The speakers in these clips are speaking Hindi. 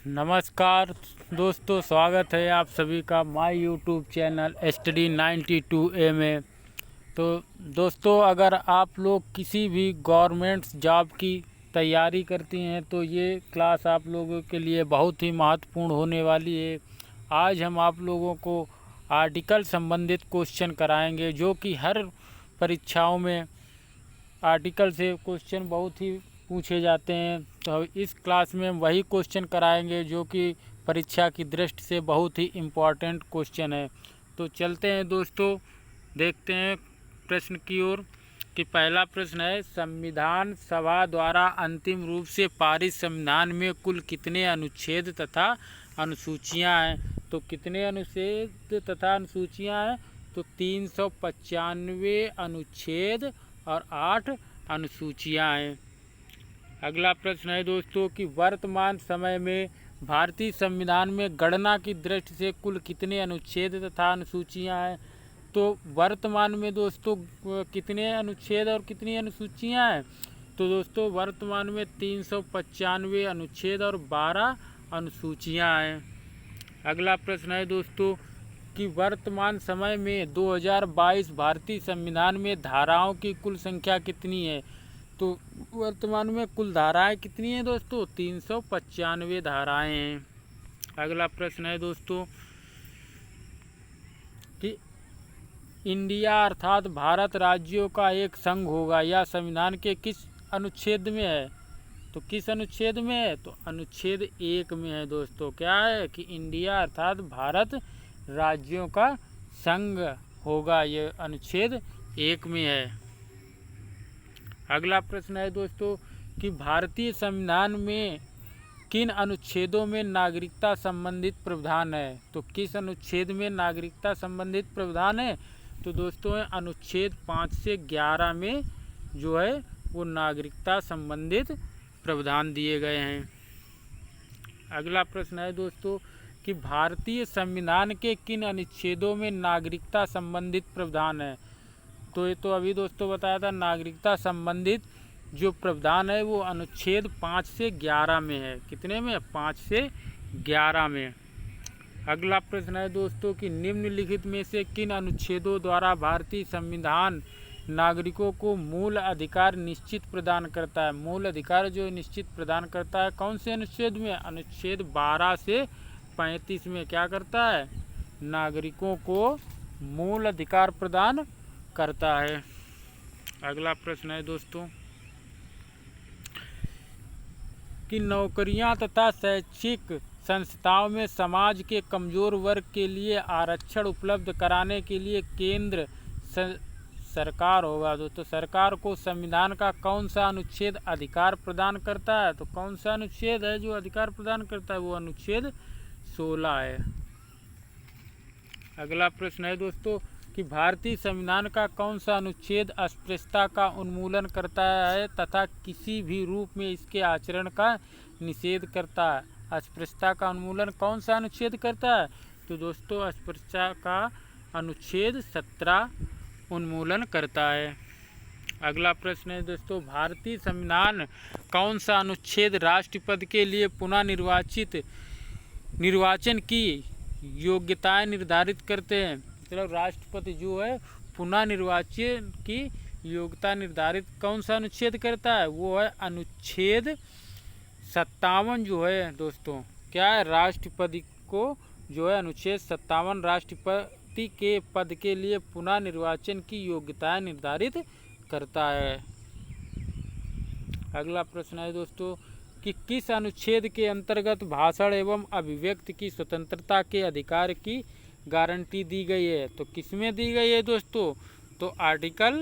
नमस्कार दोस्तों, स्वागत है आप सभी का my YouTube channel study 92A में। तो दोस्तों, अगर आप लोग किसी भी गवर्नमेंट जॉब की तैयारी करती हैं तो ये क्लास आप लोगों के लिए बहुत ही महत्वपूर्ण होने वाली है। आज हम आप लोगों को आर्टिकल संबंधित क्वेश्चन कराएंगे, जो कि हर परीक्षाओं में आर्टिकल से क्वेश्चन बहुत ही पूछे जाते हैं। तो इस क्लास में हम वही क्वेश्चन कराएंगे जो कि परीक्षा की दृष्टि से बहुत ही इम्पोर्टेंट क्वेश्चन है। तो चलते हैं दोस्तों, देखते हैं प्रश्न की ओर। कि पहला प्रश्न है, संविधान सभा द्वारा अंतिम रूप से पारित संविधान में कुल कितने अनुच्छेद तथा अनुसूचियां हैं? तो कितने अनुच्छेद तथा अनुसूचियां हैं? तो 395 अनुच्छेद और 8 अनुसूचियां हैं। अगला प्रश्न है दोस्तों कि वर्तमान समय में भारतीय संविधान में गणना की दृष्टि से कुल कितने अनुच्छेद तथा अनुसूचियां हैं? तो वर्तमान में दोस्तों कितने अनुच्छेद और कितनी अनुसूचियां हैं? तो दोस्तों वर्तमान में 395 अनुच्छेद और 12 अनुसूचियां हैं। अगला प्रश्न है दोस्तों कि वर्तमान समय में 2022 भारतीय संविधान में धाराओं की कुल संख्या कितनी है? तो वर्तमान में कुल धाराएं कितनी हैं दोस्तों? 395 धाराएं हैं। अगला प्रश्न है दोस्तों कि इंडिया अर्थात भारत राज्यों का एक संघ होगा, यह संविधान के किस अनुच्छेद में है? तो किस अनुच्छेद में है? तो अनुच्छेद 1 में है दोस्तों। क्या है कि इंडिया अर्थात भारत राज्यों का संघ होगा, ये अनुच्छेद 1 में है। अगला प्रश्न है दोस्तों कि भारतीय संविधान में किन अनुच्छेदों में नागरिकता संबंधित प्रावधान है? तो किस अनुच्छेद में नागरिकता संबंधित प्रावधान है? तो दोस्तों अनुच्छेद 5 से 11 में जो है वो नागरिकता संबंधित प्रावधान दिए गए हैं। अगला प्रश्न है दोस्तों कि भारतीय संविधान के किन अनुच्छेदों में नागरिकता संबंधित प्रावधान है? तो ये तो अभी दोस्तों बताया था, नागरिकता संबंधित जो प्रावधान है वो अनुच्छेद 5 से 11 में है। कितने में? 5 से 11 में। अगला प्रश्न है दोस्तों कि निम्नलिखित में से किन अनुच्छेदों द्वारा भारतीय संविधान नागरिकों को मूल अधिकार निश्चित प्रदान करता है? मूल अधिकार जो निश्चित प्रदान करता है कौन से अनुच्छेद में? अनुच्छेद 12 से 35 में क्या करता है? नागरिकों को मूल अधिकार प्रदान करता है। अगला प्रश्न है दोस्तों कि नौकरियां तथा शैक्षिक संस्थाओं में समाज के कमजोर वर्ग के लिए आरक्षण उपलब्ध कराने के लिए केंद्र सरकार होगा। तो सरकार को संविधान का कौन सा अनुच्छेद अधिकार प्रदान करता है? तो कौन सा अनुच्छेद है जो अधिकार प्रदान करता है? वो अनुच्छेद 16 है। अगला प्रश्न है दोस्तों कि भारतीय संविधान का कौन सा अनुच्छेद अस्पृश्यता का उन्मूलन करता है तथा किसी भी रूप में इसके आचरण का निषेध करता है? अस्पृश्यता का उन्मूलन कौन सा अनुच्छेद करता है? तो दोस्तों अस्पृश्यता का अनुच्छेद 17 उन्मूलन करता है। अगला प्रश्न है दोस्तों, भारतीय संविधान कौन सा अनुच्छेद राष्ट्रपति के लिए पुनः निर्वाचन की योग्यताएं निर्धारित करते हैं? मतलब राष्ट्रपति जो है पुनः निर्वाचन की योग्यता निर्धारित कौन सा अनुच्छेद करता है? वो है अनुच्छेद 57 जो है दोस्तों। क्या है? राष्ट्रपति को जो है अनुच्छेद 57 राष्ट्रपति के पद के लिए पुनः निर्वाचन की योग्यताएं निर्धारित करता है। अगला प्रश्न है दोस्तों कि किस अनुच्छेद के अंतर्गत भाषण एवं अभिव्यक्ति की स्वतंत्रता के अधिकार की गारंटी दी गई है? तो किसमें दी गई है दोस्तों? तो आर्टिकल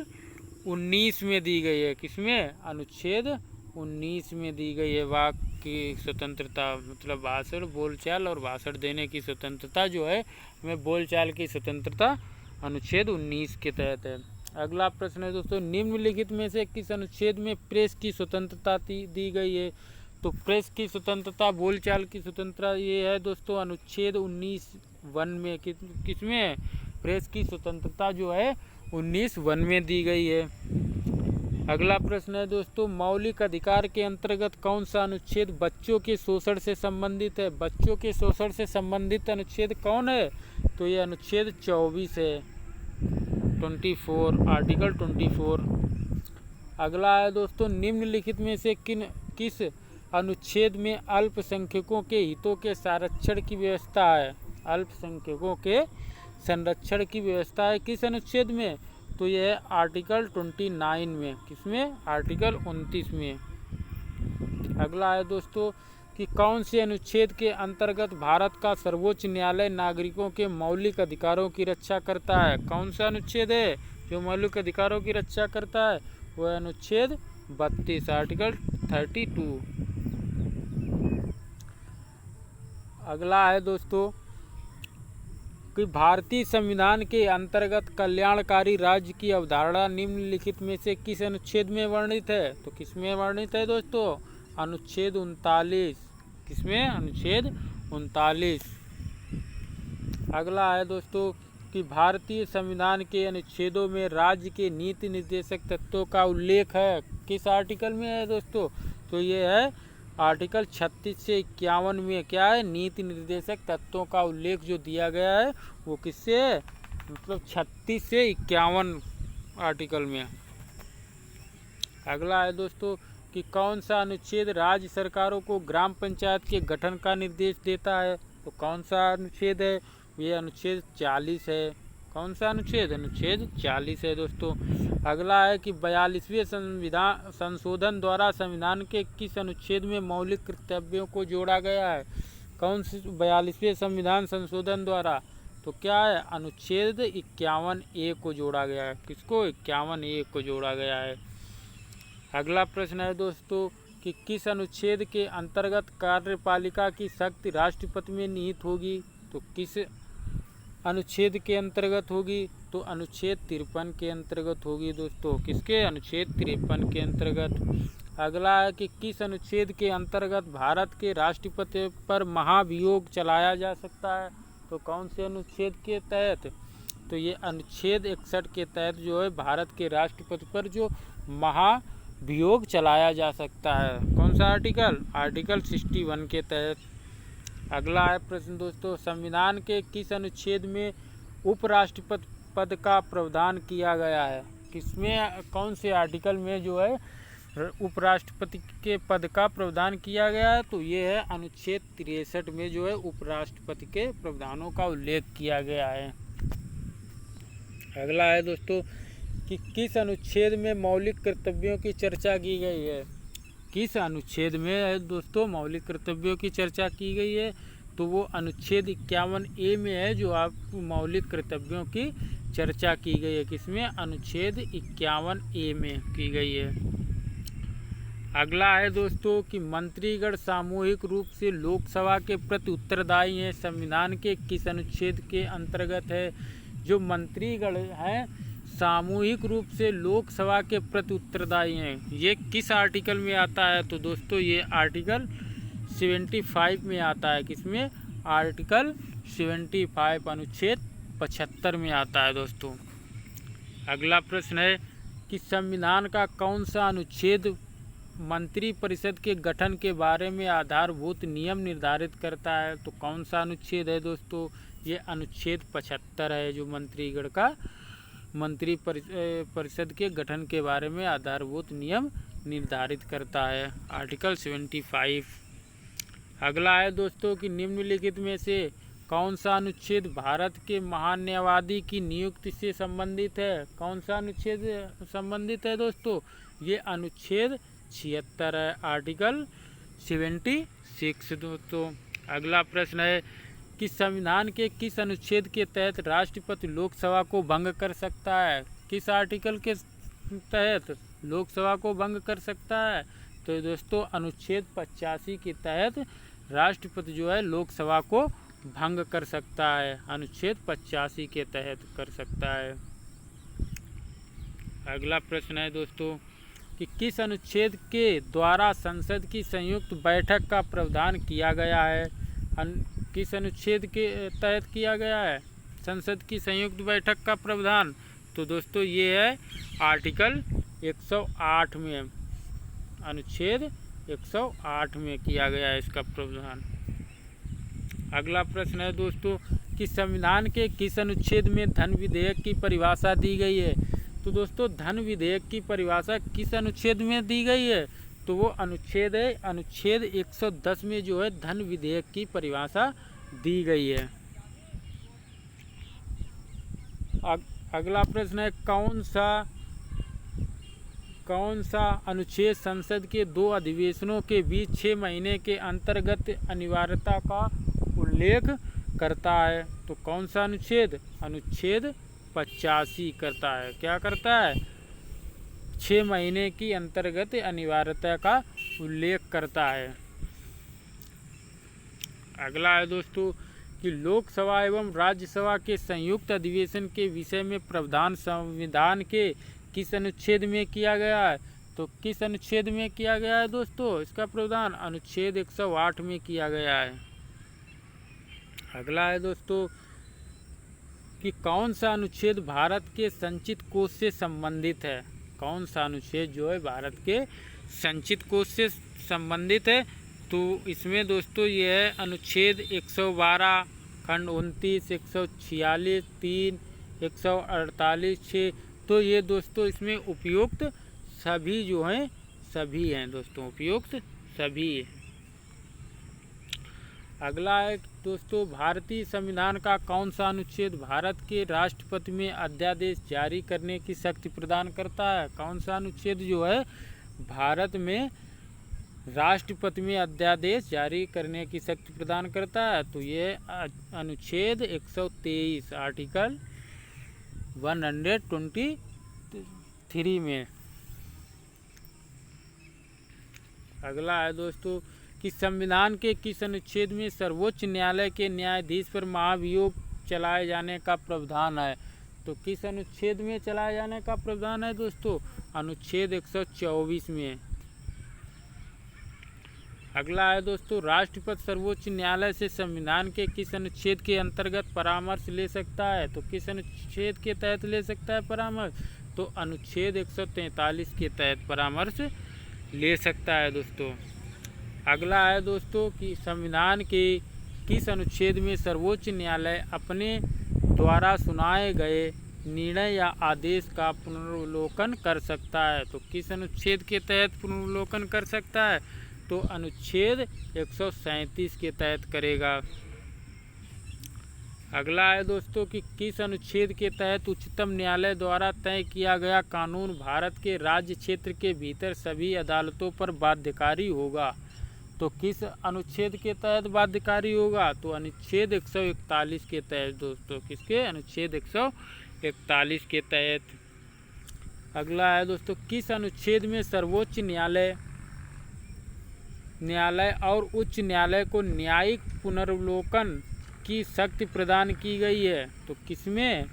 19 में दी गई है। किसमें? अनुच्छेद 19 में दी गई है। वाक की स्वतंत्रता मतलब भाषण, बोलचाल और भाषण देने की स्वतंत्रता जो है हमें बोलचाल की स्वतंत्रता अनुच्छेद 19 के तहत है। अगला प्रश्न है दोस्तों, निम्नलिखित में से किस अनुच्छेद में प्रेस की स्वतंत्रता दी गई है? तो प्रेस की स्वतंत्रता, बोलचाल की स्वतंत्रता ये है दोस्तों अनुच्छेद 19(1) में। किसमें? प्रेस की स्वतंत्रता जो है 19(1) में दी गई है। अगला प्रश्न है दोस्तों, मौलिक अधिकार के अंतर्गत कौन सा अनुच्छेद बच्चों के शोषण से संबंधित है? बच्चों के शोषण से संबंधित अनुच्छेद कौन है? तो ये अनुच्छेद 24 है, 24, आर्टिकल 24। अगला है दोस्तों, निम्नलिखित में से किस अनुच्छेद में अल्पसंख्यकों के हितों के संरक्षण की व्यवस्था है? अल्पसंख्यकों के संरक्षण की व्यवस्था है किस अनुच्छेद में? तो यह है आर्टिकल 29 में। किसमें? आर्टिकल 29 में। अगला है दोस्तों कि कौन से अनुच्छेद के अंतर्गत भारत का सर्वोच्च न्यायालय नागरिकों के मौलिक अधिकारों की रक्षा करता है? कौन सा अनुच्छेद है जो मौलिक अधिकारों की रक्षा करता है? वह अनुच्छेद 32, आर्टिकल 32। अगला है दोस्तों कि भारतीय संविधान के अंतर्गत कल्याणकारी राज्य की अवधारणा निम्नलिखित में से किस अनुच्छेद में वर्णित है? तो किसमें वर्णित है दोस्तों? अनुच्छेद 39। किसमें? अनुच्छेद 39। अगला है दोस्तों कि भारतीय संविधान के अनुच्छेदों में राज्य के नीति निर्देशक तत्वों का उल्लेख है किस आर्टिकल में है दोस्तों? तो ये है आर्टिकल 36 से 51 में। क्या है? नीति निर्देशक तत्वों का उल्लेख जो दिया गया है वो किससे है? मतलब 36 से 51 आर्टिकल में। अगला है दोस्तों कि कौन सा अनुच्छेद राज्य सरकारों को ग्राम पंचायत के गठन का निर्देश देता है? तो कौन सा अनुच्छेद है? ये अनुच्छेद 40 है। कौन सा अनुच्छेद? अनुच्छेद 40 है दोस्तों। अगला है कि 42वें संविधान संशोधन द्वारा संविधान के किस अनुच्छेद में मौलिक कर्तव्यों को जोड़ा गया है? कौन से 42वें संविधान संशोधन द्वारा? तो क्या है? अनुच्छेद 51A को जोड़ा गया है। किसको? 51A को जोड़ा गया है। अगला प्रश्न है दोस्तों कि किस अनुच्छेद के अंतर्गत कार्यपालिका की शक्ति राष्ट्रपति में निहित होगी? तो किस अनुच्छेद के अंतर्गत होगी? तो अनुच्छेद 53 के अंतर्गत होगी दोस्तों। किसके? अनुच्छेद 53 के अंतर्गत। अगला है कि किस अनुच्छेद के अंतर्गत भारत के राष्ट्रपति पर महाभियोग चलाया जा सकता है? तो कौन से अनुच्छेद के तहत? तो ये अनुच्छेद 61 के तहत जो है भारत के राष्ट्रपति पर जो महाभियोग चलाया जा सकता है। कौन सा आर्टिकल? आर्टिकल 61 के तहत। अगला है प्रश्न दोस्तों, संविधान के किस अनुच्छेद में उपराष्ट्रपति पद का प्रावधान किया गया है? किसमें? कौन से आर्टिकल में जो है उपराष्ट्रपति के पद का प्रावधान किया गया है? तो ये है अनुच्छेद 63 में जो है उपराष्ट्रपति के प्रावधानों का उल्लेख किया गया है। अगला है दोस्तों कि किस अनुच्छेद में मौलिक कर्तव्यों की चर्चा की गई है? किस अनुच्छेद में दोस्तों मौलिक कर्तव्यों की चर्चा की गई है? तो वो अनुच्छेद 51A में है जो आप मौलिक कर्तव्यों की चर्चा की गई है। किसमें? अनुच्छेद 51A में की गई है। अगला है दोस्तों कि मंत्रीगण सामूहिक रूप से लोकसभा के प्रति उत्तरदायी हैं, संविधान के किस अनुच्छेद के अंतर्गत है? जो मंत्रीगण हैं सामूहिक रूप से लोकसभा के प्रति उत्तरदायी हैं, ये किस आर्टिकल में आता है? तो दोस्तों ये आर्टिकल 75 में आता है। किसमें? आर्टिकल 75 अनुच्छेद 75 में आता है दोस्तों। अगला प्रश्न है कि संविधान का कौन सा अनुच्छेद मंत्रिपरिषद के गठन के बारे में आधारभूत नियम निर्धारित करता है? तो कौन सा अनुच्छेद है दोस्तों? ये अनुच्छेद 75 है जो मंत्रीगण का परिषद के गठन के बारे में आधारभूत नियम निर्धारित करता है, आर्टिकल 75। अगला है दोस्तों कि निम्नलिखित में से कौन सा अनुच्छेद भारत के महान न्यायवादी की नियुक्ति से संबंधित है? कौन सा अनुच्छेद संबंधित है दोस्तों? ये अनुच्छेद 76 है, आर्टिकल 76 दोस्तों। अगला प्रश्न है कि संविधान के किस अनुच्छेद के तहत राष्ट्रपति लोकसभा को भंग कर सकता है? किस आर्टिकल के तहत लोकसभा को भंग कर सकता है? तो दोस्तों अनुच्छेद 85 के तहत राष्ट्रपति जो है लोकसभा को भंग कर सकता है, अनुच्छेद 85 के तहत कर सकता है। अगला प्रश्न है दोस्तों कि किस अनुच्छेद के द्वारा संसद की संयुक्त बैठक का प्रावधान किया गया है? किस अनुच्छेद के तहत किया गया है संसद की संयुक्त बैठक का प्रावधान? तो दोस्तों ये है आर्टिकल 108 में, अनुच्छेद 108 में किया गया है इसका प्रावधान। अगला प्रश्न है दोस्तों कि संविधान के किस अनुच्छेद में धन विधेयक की परिभाषा दी गई है। तो दोस्तों धन विधेयक की परिभाषा किस अनुच्छेद में दी गई है, तो वो अनुच्छेद है अनुच्छेद 110 में जो है धन विधेयक की परिभाषा दी गई है। अगला प्रश्न है कौन सा अनुच्छेद संसद के 2 अधिवेशनों के बीच 6 महीने के अंतर्गत अनिवार्यता का उल्लेख करता है। तो कौन सा अनुच्छेद 85 करता है, क्या करता है, 6 महीने की अंतर्गत अनिवार्यता का उल्लेख करता है। अगला है दोस्तों कि लोकसभा एवं राज्यसभा के संयुक्त अधिवेशन के विषय में प्रावधान संविधान के किस अनुच्छेद में किया गया है। तो किस अनुच्छेद में किया गया है दोस्तों, इसका प्रावधान अनुच्छेद 108 में किया गया है। अगला है दोस्तों कि कौन सा अनुच्छेद भारत के संचित कोष से संबंधित है। कौन सा अनुच्छेद जो है भारत के संचित कोष से संबंधित है। तो इसमें दोस्तों ये है अनुच्छेद 112 खंड 29, 146 3, 148 6। तो ये दोस्तों इसमें उपयुक्त सभी जो हैं सभी हैं दोस्तों, उपयुक्त सभी। अगला है दोस्तों भारतीय संविधान का कौन सा अनुच्छेद भारत के राष्ट्रपति में अध्यादेश जारी करने की शक्ति प्रदान करता है। कौन सा अनुच्छेद जो है भारत में राष्ट्रपति में अध्यादेश जारी करने की शक्ति प्रदान करता है। तो ये अनुच्छेद 123 आर्टिकल 123 में। अगला है दोस्तों कि संविधान के किस अनुच्छेद में सर्वोच्च न्यायालय के न्यायाधीश पर महाभियोग चलाए जाने का प्रावधान है। तो किस अनुच्छेद में चलाए जाने का प्रावधान है दोस्तों, अनुच्छेद 124 में। अगला है दोस्तों राष्ट्रपति सर्वोच्च न्यायालय से संविधान के किस अनुच्छेद के अंतर्गत परामर्श ले सकता है। तो किस अनुच्छेद के तहत ले सकता है परामर्श, तो अनुच्छेद 143 के तहत परामर्श ले सकता है दोस्तों। अगला है दोस्तों कि संविधान के किस अनुच्छेद में सर्वोच्च न्यायालय अपने द्वारा सुनाए गए निर्णय या आदेश का पुनर्वलोकन कर सकता है। तो किस अनुच्छेद के तहत पुनर्वलोकन कर सकता है, तो अनुच्छेद 137 के तहत करेगा। अगला है दोस्तों कि किस अनुच्छेद के तहत उच्चतम न्यायालय द्वारा तय किया गया कानून भारत के राज्य क्षेत्र के भीतर सभी अदालतों पर बाध्यकारी होगा। तो किस अनुच्छेद के तहत बाध्यकारी होगा, तो अनुच्छेद 141 के तहत दोस्तों, किसके, अनुच्छेद 141 के तहत। अगला है दोस्तों किस अनुच्छेद में सर्वोच्च न्यायालय और उच्च न्यायालय को न्यायिक पुनर्वलोकन की शक्ति प्रदान की गई है। तो किसमें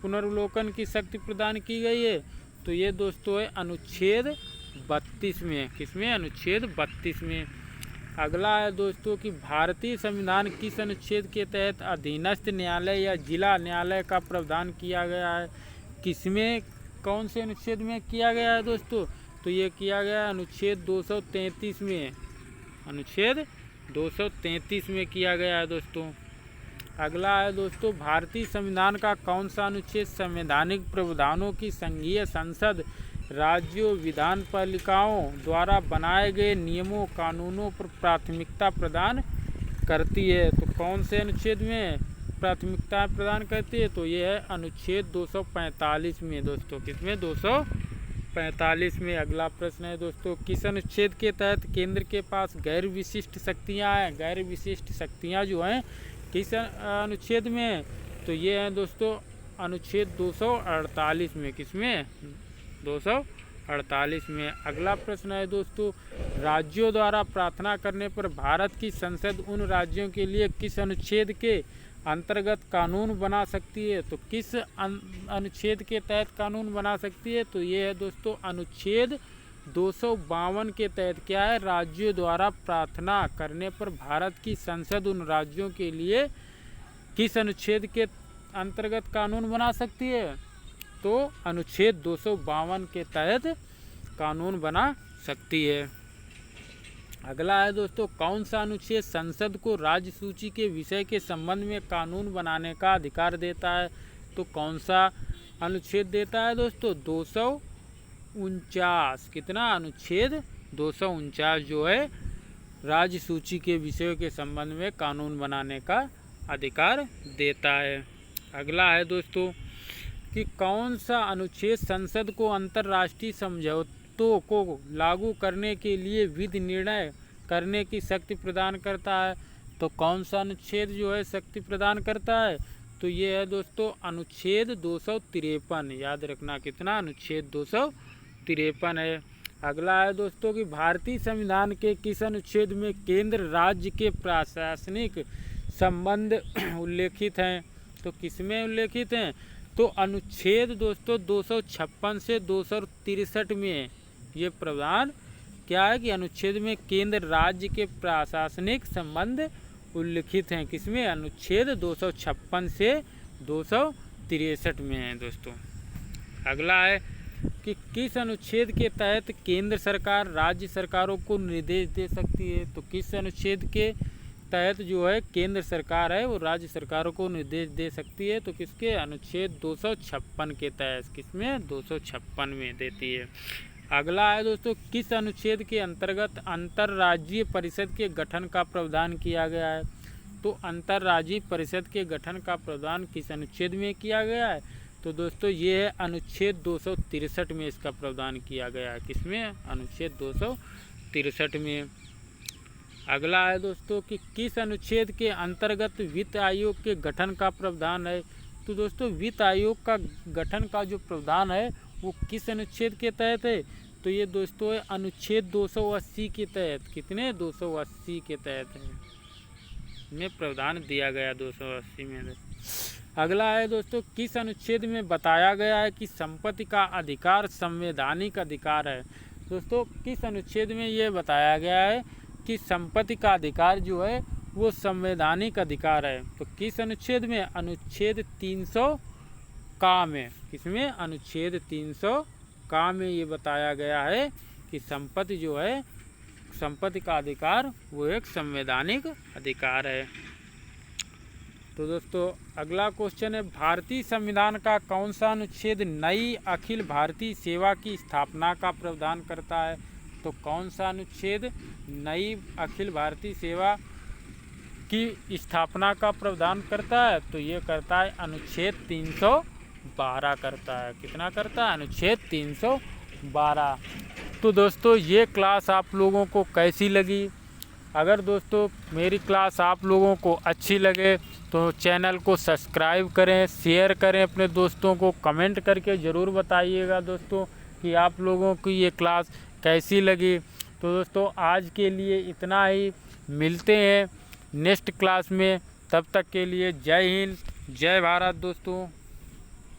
पुनर्वलोकन की शक्ति प्रदान की गई है, तो ये दोस्तों है अनुच्छेद 32 में। किसमें, अनुच्छेद 32 में। अगला है दोस्तों कि भारतीय संविधान किस अनुच्छेद के तहत अधीनस्थ न्यायालय या जिला न्यायालय का प्रावधान किया गया है। किसमें, कौन से अनुच्छेद में किया गया है दोस्तों, तो ये किया गया है अनुच्छेद 233 में। अनुच्छेद 233 में किया गया है दोस्तों। अगला है दोस्तों भारतीय संविधान का कौन सा अनुच्छेद संवैधानिक प्रावधानों की संघीय संसद राज्यों विधान पालिकाओं द्वारा बनाए गए नियमों कानूनों पर प्राथमिकता प्रदान करती है। तो कौन से अनुच्छेद में प्राथमिकता प्रदान करती है, तो ये है अनुच्छेद 245 में दोस्तों। किसमें, 245 में। अगला प्रश्न है दोस्तों किस अनुच्छेद के तहत केंद्र के पास गैर विशिष्ट शक्तियाँ हैं। गैर विशिष्ट शक्तियाँ जो हैं किस अनुच्छेद में, तो ये हैं दोस्तों अनुच्छेद 248 में। किसमें, 248 में। अगला प्रश्न है दोस्तों राज्यों द्वारा प्रार्थना करने पर भारत की संसद उन राज्यों के लिए किस अनुच्छेद के अंतर्गत कानून बना सकती है। तो किस अनुच्छेद के तहत कानून बना सकती है, तो ये है दोस्तों अनुच्छेद 252 के तहत क्या है, राज्यों द्वारा प्रार्थना करने पर भारत की संसद उन राज्यों के लिए किस अनुच्छेद के अंतर्गत कानून बना सकती है, तो अनुच्छेद 252 के तहत कानून बना सकती है। अगला है दोस्तों, कौन सा अनुच्छेद संसद को राज्य सूची के विषय के संबंध में कानून बनाने का अधिकार देता है? तो कौन सा अनुच्छेद देता है दोस्तों? 249। कितना? अनुच्छेद 249 जो है राज्य सूची के विषयों के संबंध में कानून बनाने का अधिकार देता है। अगला है दोस्तों कि कौन सा अनुच्छेद संसद को अंतर्राष्ट्रीय समझौतों को लागू करने के लिए विधि निर्णय करने की शक्ति प्रदान करता है? तो कौन सा अनुच्छेद जो है शक्ति प्रदान करता है? तो ये है दोस्तों अनुच्छेद 253। याद रखना, कितना? अनुच्छेद 253 है। अगला है दोस्तों कि भारतीय संविधान के किस अनुच्छेद में केंद्र राज्य के प्रशासनिक संबंध उल्लेखित हैं? तो किसमें उल्लेखित हैं? तो अनुच्छेद दोस्तों 256 से 263 में ये प्रावधान क्या है कि अनुच्छेद में केंद्र राज्य के प्रशासनिक संबंध उल्लिखित हैं। किसमें? अनुच्छेद 256 से 263 में है दोस्तों। अगला है कि किस अनुच्छेद के तहत केंद्र सरकार राज्य सरकारों को निर्देश दे सकती है? तो किस अनुच्छेद के तहत जो है केंद्र सरकार है वो राज्य सरकारों को निर्देश दे सकती है? तो किसके? अनुच्छेद 256 के तहत। किसमें? 256 में देती है। अगला है दोस्तों, किस अनुच्छेद के अंतर्गत अंतर्राज्यीय परिषद के गठन का प्रावधान किया गया है? तो अंतर्राज्यीय परिषद के गठन का प्रावधान किस अनुच्छेद में किया गया है? तो दोस्तों ये है अनुच्छेद 263 में इसका प्रावधान किया गया है। किसमें? अनुच्छेद 263 में। अगला है दोस्तों कि किस अनुच्छेद के अंतर्गत वित्त आयोग के गठन का प्रावधान है? तो दोस्तों वित्त आयोग का गठन का जो प्रावधान है वो किस अनुच्छेद के तहत है? तो ये दोस्तों है अनुच्छेद 280 के तहत। कितने? 280 के तहत है में प्रावधान दिया गया 280 में। अगला है दोस्तों, किस अनुच्छेद में बताया गया है कि संपत्ति का अधिकार संवैधानिक अधिकार है? दोस्तों किस अनुच्छेद में ये बताया गया है कि संपत्ति का अधिकार जो है वो संवैधानिक अधिकार है? तो किस अनुच्छेद में? अनुच्छेद 300 का में। किसमें? अनुच्छेद 300 का में ये बताया गया है कि संपत्ति जो है संपत्ति का अधिकार वो एक संवैधानिक अधिकार है। तो दोस्तों अगला क्वेश्चन है, भारतीय संविधान का कौन सा अनुच्छेद नई अखिल भारतीय सेवा की स्थापना का प्रावधान करता है? तो कौन सा अनुच्छेद नई अखिल भारतीय सेवा की स्थापना का प्रावधान करता है? तो ये करता है अनुच्छेद 312 करता है। कितना करता है? अनुच्छेद 312। तो दोस्तों ये क्लास आप लोगों को कैसी लगी? अगर दोस्तों मेरी क्लास आप लोगों को अच्छी लगे तो चैनल को सब्सक्राइब करें, शेयर करें अपने दोस्तों को, कमेंट करके ज़रूर बताइएगा दोस्तों कि आप लोगों की ये क्लास कैसी लगी। तो दोस्तों आज के लिए इतना ही, मिलते हैं नेक्स्ट क्लास में। तब तक के लिए जय हिंद, जय भारत दोस्तों।